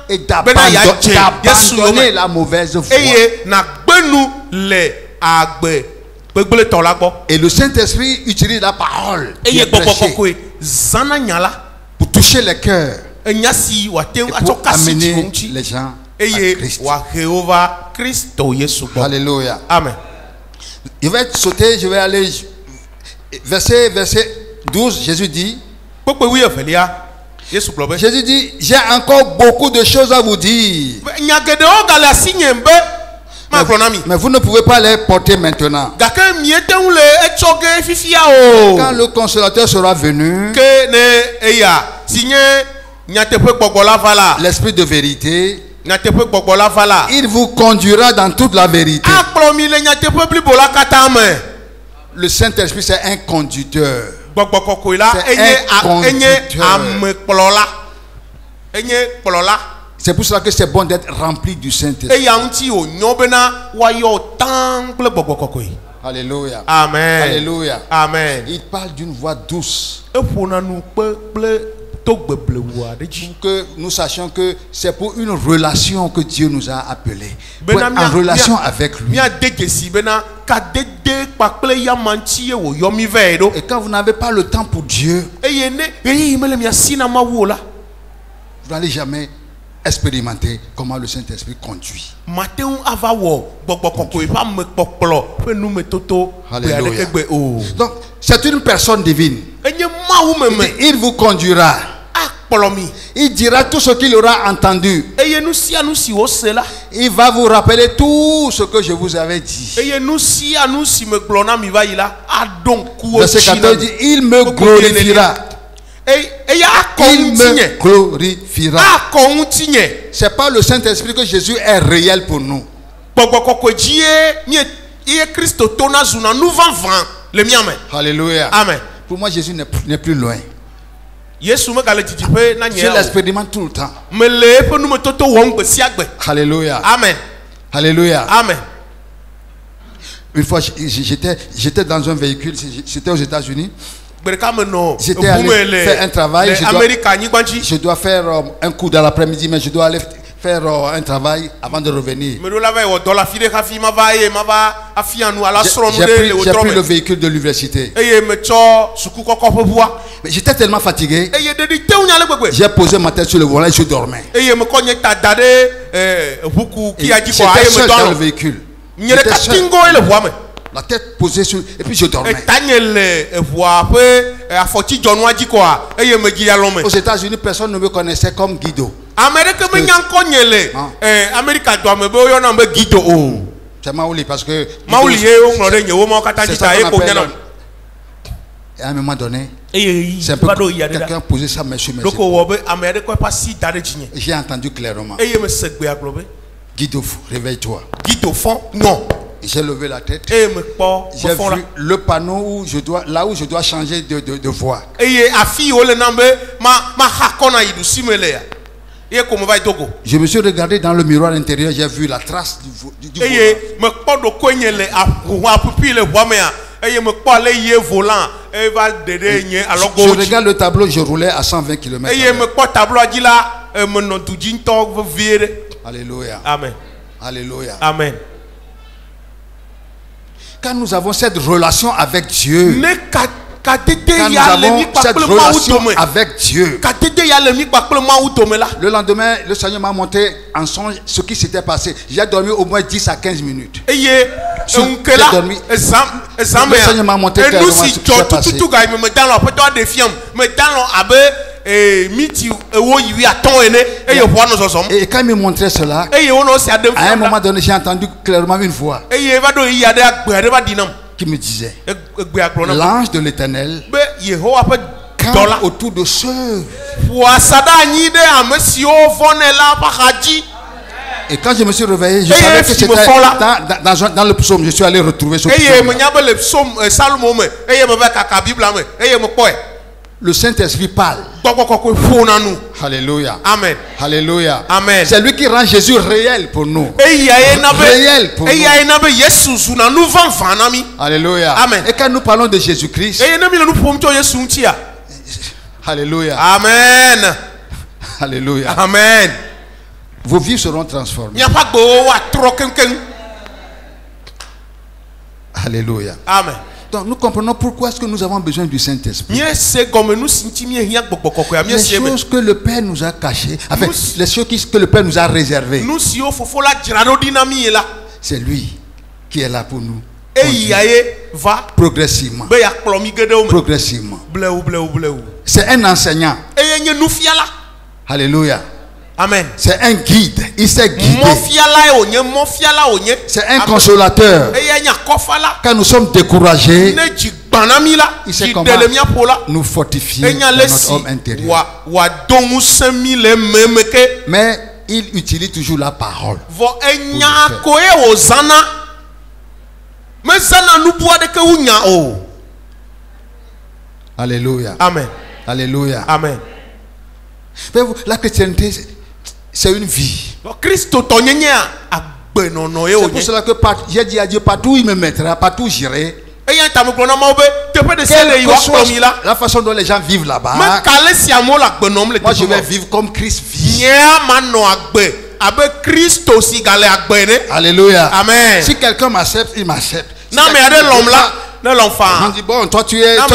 et d'abandonner la mauvaise voie. Et le Saint-Esprit utilise la parole qui est prêchée pour toucher les cœurs et pour amener les gens à Christ. Alléluia. Amen. Je vais sauter, je vais aller verset 12. Jésus dit, j'ai encore beaucoup de choses à vous dire. Mais vous ne pouvez pas les porter maintenant. Quand le consolateur sera venu, l'Esprit de vérité, il vous conduira dans toute la vérité. Le Saint-Esprit, c'est un conducteur. C'est pour cela que c'est bon d'être rempli du Saint-Esprit. Alléluia. Amen. Alléluia. Amen. Il parle d'une voix douce. Que nous sachions que c'est pour une relation que Dieu nous a appelés. En relation avec lui. Et quand vous n'avez pas le temps pour Dieu, vous n'allez jamais expérimenter comment le Saint-Esprit conduit. Alléluia. Donc, c'est une personne divine. Il vous conduira. Il dira tout ce qu'il aura entendu. Il va vous rappeler tout ce que je vous avais dit. Verset 14 dit, il me glorifiera. Il me glorifiera. C'est pas le Saint-Esprit que Jésus est réel pour nous. Alléluia. Amen. Pour moi, Jésus n'est plus loin. Je l'expérimente tout le temps. Alléluia. Amen. Alléluia. Amen. Une fois, j'étais dans un véhicule, j'étais aux États-Unis. J'étais allé faire un travail. Je dois faire un coup dans l'après-midi, mais je dois aller faire un travail avant de revenir. J'ai pris le véhicule de l'université. Mais j'étais tellement fatigué. J'ai posé ma tête sur le volant et je dormais. J'étais seul dans le véhicule. La tête posée sur... Et puis je dormais. Aux États-Unis, personne ne me connaissait comme Guido. C'est Maouli parce que... Et à un moment donné, c'est un peu quelqu'un posait sa main sur mes épaules. Et j'ai entendu clairement. Guido, réveille-toi. Non. J'ai levé la tête. J'ai vu le panneau où là où je dois changer de voie. Je me suis regardé dans le miroir intérieur, j'ai vu la trace du volant. Je regarde le tableau, je roulais à 120 km. Alléluia. Amen. Alléluia. Amen. Quand nous avons cette relation avec Dieu, quand nous avons cette relation avec Dieu, le lendemain, le Seigneur m'a montré en songe ce qui s'était passé. J'ai dormi au moins 10 à 15 minutes. J'ai dormi. Le Seigneur m'a montré clairement ce qui s'est passé. Et quand il me montrait cela, à un moment donné, j'ai entendu clairement une voix qui me disait: l'ange de l'Éternel campe autour de ceux. Et quand je me suis réveillé, je savais que c'était dans le psaume. Je suis allé retrouver ce psaume. Le Saint-Esprit parle. Alléluia. Amen. Alléluia. Amen. C'est lui qui rend Jésus réel pour nous. Réel pour nous. Alléluia. Amen. Et quand nous parlons de Jésus-Christ. Alléluia. Amen. Alléluia. Amen. Vos vies seront transformées. Alléluia. Amen. Donc nous comprenons pourquoi est-ce que nous avons besoin du Saint-Esprit. Les choses que le Père nous a cachées, enfin, les choses que le Père nous a réservées, c'est lui qui est là pour nous. Progressivement. Progressivement. C'est un enseignant. Alléluia. Amen. C'est un guide. Il s'est guidé. C'est un consolateur. Quand nous sommes découragés, il sait comment nous fortifier dans notre homme intérieur. Mais il utilise toujours la parole. Alléluia. Amen. Alléluia. Amen. La chrétienté, c'est une vie. C'est pour cela que j'ai dit à Dieu, partout il me mettra, partout j'irai. La façon dont les gens vivent là-bas, moi je vais vivre comme Christ vit. Alléluia. Amen. Si quelqu'un m'accepte, il m'accepte. Si non, mais il y a de l'homme là. On dit bon, toi tu es trop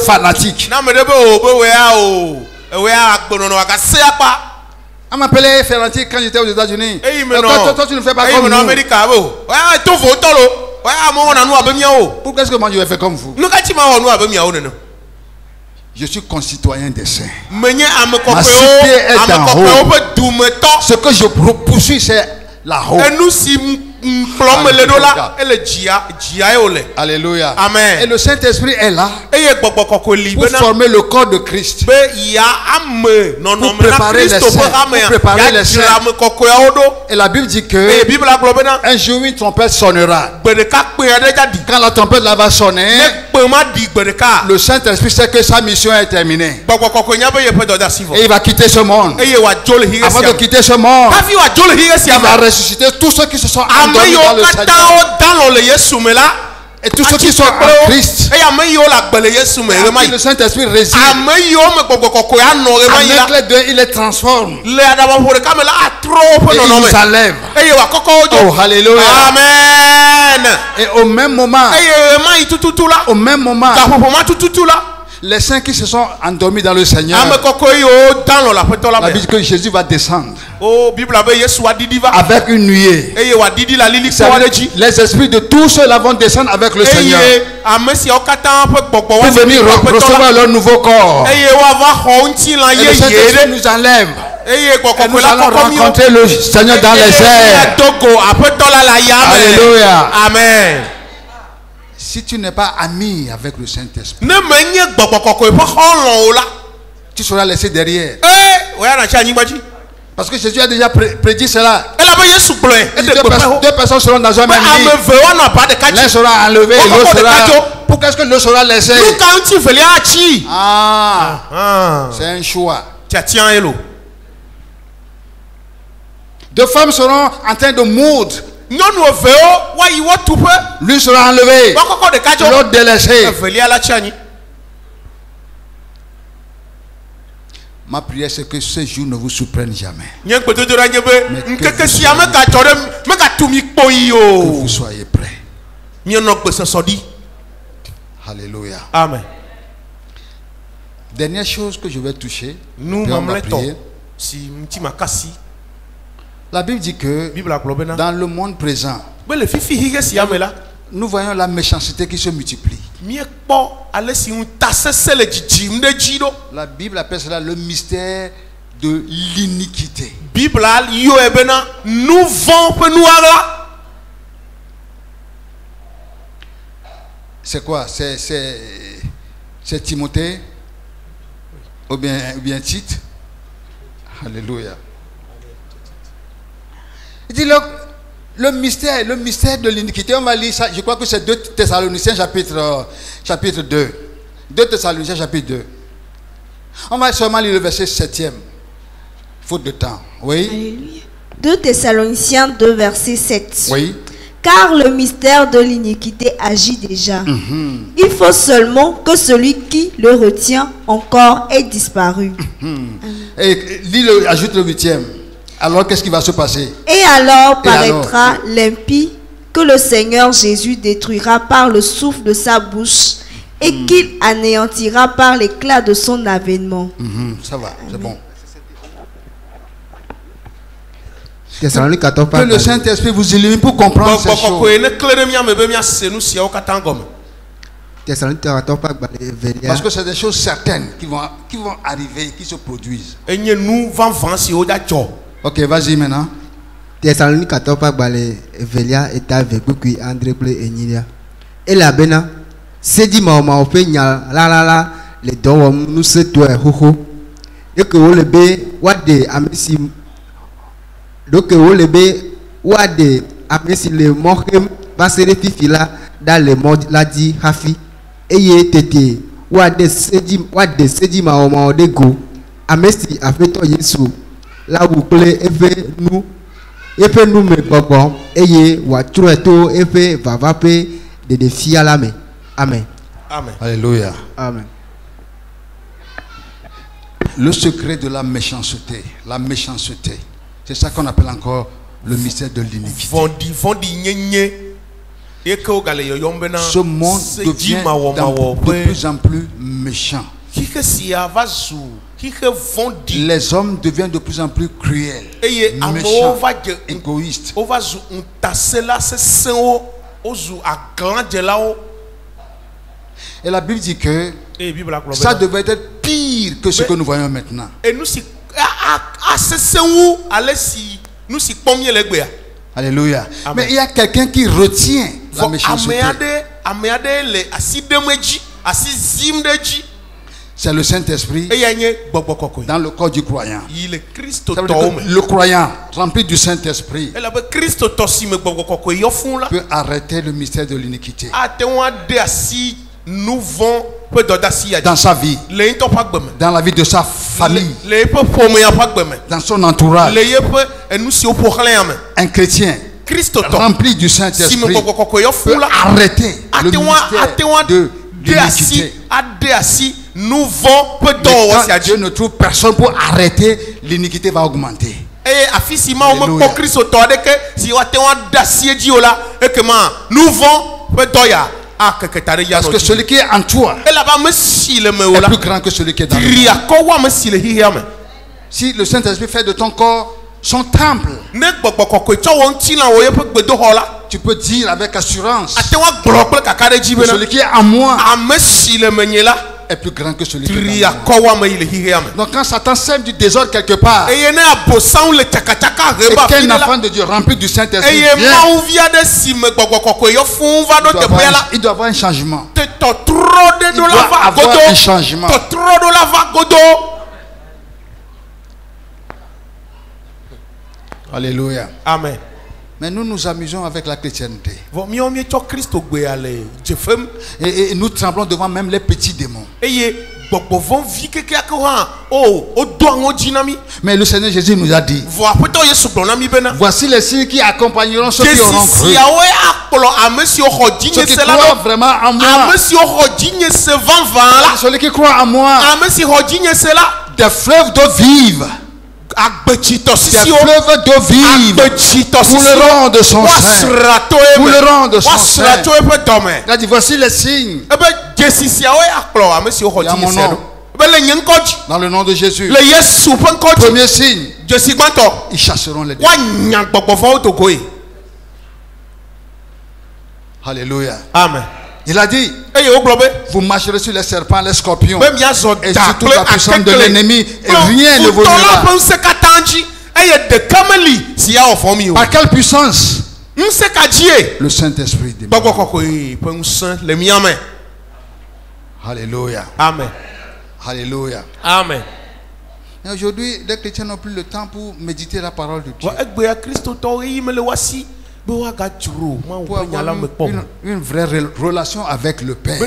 fanatique. On m'appelait fanatique quand j'étais aux États-Unis. Toi tu ne fais pas comme nous. Pourquoi est-ce que moi je vais faire comme vous? Je suis concitoyen des saints. Ma cité est en haut. Ce que je poursuis, c'est là-haut. Alléluia. Amen. Et le Saint-Esprit est là pour former le corps de Christ, pour préparer les saints, Et la Bible dit que un jour une trompette sonnera. Quand la trompette là va sonner, le Saint-Esprit sait que sa mission est terminée et il va quitter ce monde. Avant de quitter ce monde, il va ressusciter tous ceux qui se sont endormis dans le Seigneur. Et tous ceux qui sont en Christ, le Saint-Esprit réside. Avec les deux, il les transforme. Et il nous enlève. Oh, alléluia. Amen. Et au même moment, les saints qui se sont endormis dans le Seigneur, la Bible dit que Jésus va descendre avec une nuée. Les esprits de tous ceux-là vont descendre avec le Seigneur pour venir recevoir leur nouveau corps. Et le Saint-Esprit nous enlève. Et nous allons rencontrer le Seigneur dans les airs. Alléluia. Amen. Si tu n'es pas ami avec le Saint-Esprit, tu seras laissé derrière. Parce que Jésus a déjà prédit cela. Deux personnes seront dans un même lit. L'un sera enlevé et l'autre sera... Pourquoi est-ce que l'autre sera laissé? C'est un choix. Deux femmes seront en train de moudre. Lui sera enlevé, l'autre délaissé. Ma prière, c'est que ce jour ne vous surprenne jamais. Que vous soyez prêts. Alléluia. Amen. Dernière chose que je vais toucher. La Bible dit que dans le monde présent, nous voyons la méchanceté qui se multiplie. La Bible appelle cela le mystère de l'iniquité. C'est quoi? C'est Timothée ou bien Tite? Alléluia. Il dit le mystère de l'iniquité. On va lire ça. Je crois que c'est 2 Thessaloniciens chapitre 2. 2 Thessaloniciens chapitre 2. On va seulement lire le verset 7e. Faute de temps. Oui. Alléluia. 2 Thessaloniciens 2 verset 7. Oui. Car le mystère de l'iniquité agit déjà. Il faut seulement que celui qui le retient encore ait disparu. Et ajoute le 8e. Alors qu'est-ce qui va se passer? Et alors paraîtra l'impie que le Seigneur Jésus détruira par le souffle de sa bouche et qu'il anéantira par l'éclat de son avènement. Ça va, c'est bon. Que le Saint-Esprit vous illumine pour comprendre ces choses. Parce que c'est des choses certaines qui vont arriver, qui se produisent. Ok, vas-y maintenant. Thessalonique 14 par balé velia et avec beaucoup André Blé et Nilia. Et la bena, c'est dit ma opé la les dons nous se toi hoho. Et que vous le bé, what de amesi. Donc vous le bé, what de amesi le mohem va se refifila dans le monde la dit hafi. Et y tété, what de se dit ma oma de go. Amesi a fait toi Yesu. Là où clé effet nous me bobo eye wa trueto effet va vape de défi à la main. Amen. Amen. Alléluia. Amen. Le secret de la méchanceté, c'est ça qu'on appelle encore le mystère de l'iniquité. Ce monde devient de plus en plus méchant. Les hommes deviennent de plus en plus cruels, méchants, égoïstes. Et la Bible dit que ça devait être pire que ce que nous voyons maintenant. Alléluia. Mais il y a quelqu'un qui retient la méchanceté. C'est le Saint-Esprit dans le corps du croyant. Le croyant rempli du Saint-Esprit peut arrêter le mystère de l'iniquité dans sa vie, dans la vie de sa famille, dans son entourage. Un chrétien rempli du Saint-Esprit peut arrêter le mystère de l'iniquité. Mais quand Dieu ne trouve personne pour arrêter, l'iniquité va augmenter. Parce que celui qui est en toi est plus grand que celui qui est dans toi. Si le Saint-Esprit fait de ton corps son temple, tu peux dire avec assurance que celui qui est en moi est plus grand que celui qui est dans moi. Donc quand Satan sème du désordre quelque part, et qu'un enfant de Dieu rempli du Saint-Esprit vient, il doit avoir un changement. Il doit avoir un changement. Alléluia. Amen. Mais nous nous amusons avec la chrétienté. Et nous tremblons devant même les petits démons. Mais le Seigneur Jésus nous a dit: voici les signes qui accompagneront ceux qui auront cru. Ceux qui croient vraiment en moi. Celui qui croit en moi, des fleuves d'eau vive. Des fleuves d'eau vive couleront de son sein. Couleront de son sein. Il a dit: voici les signes. Il y a mon nom. Dans le nom de Jésus. Premier signe, ils chasseront les démons. Alléluia. Amen. Il a dit: vous marcherez sur les serpents, les scorpions et sur toute la puissance de l'ennemi, et rien ne vous nuira. Par quelle puissance? Le Saint-Esprit. Alléluia. Amen. Alléluia. Amen. Et aujourd'hui, les chrétiens n'ont plus le temps pour méditer la parole de Dieu. Pour avoir une vraie relation avec le Père.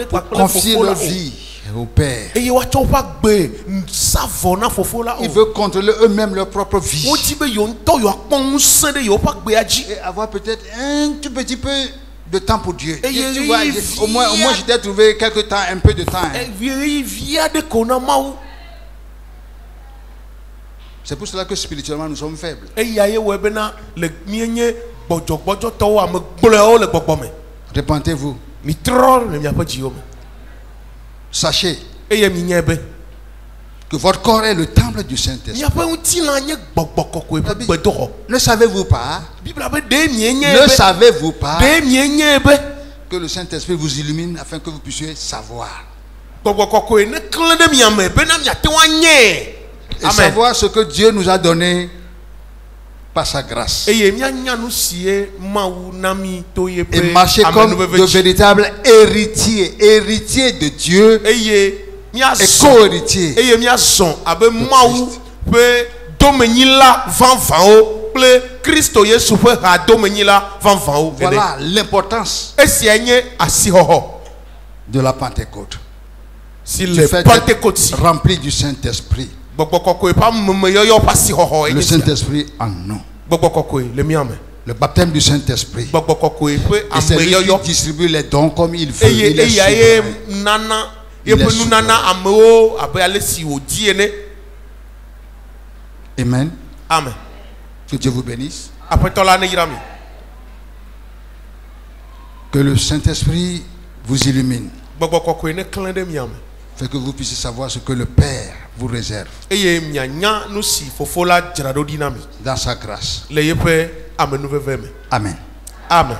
Pour confier leur vie au Père. Ils veulent contrôler eux-mêmes leur propre vie. Et avoir peut-être un tout petit peu de temps pour Dieu. Tu vois, au moins je t'ai trouvé quelque temps, un peu de temps. C'est pour cela que spirituellement nous sommes faibles. Repentez-vous. Sachez que votre corps est le temple du Saint-Esprit. Ne savez-vous pas? Ne savez-vous pas que le Saint-Esprit vous illumine afin que vous puissiez savoir? Et savoir ce que Dieu nous a donné par sa grâce. Et marcher comme de véritables héritiers. Héritiers de Dieu et co-héritiers de Christ. Voilà l'importance de la Pentecôte. Du fait d'être rempli du Saint-Esprit. Le Saint-Esprit en nous. Le baptême du Saint-Esprit. Et c'est lui qui distribue les dons comme il veut. Il est souverain. Amen. Amen. Que Dieu vous bénisse. Que le Saint-Esprit vous illumine. Fait que vous puissiez savoir ce que le Père vous réserve dans sa grâce. Amen. Amen.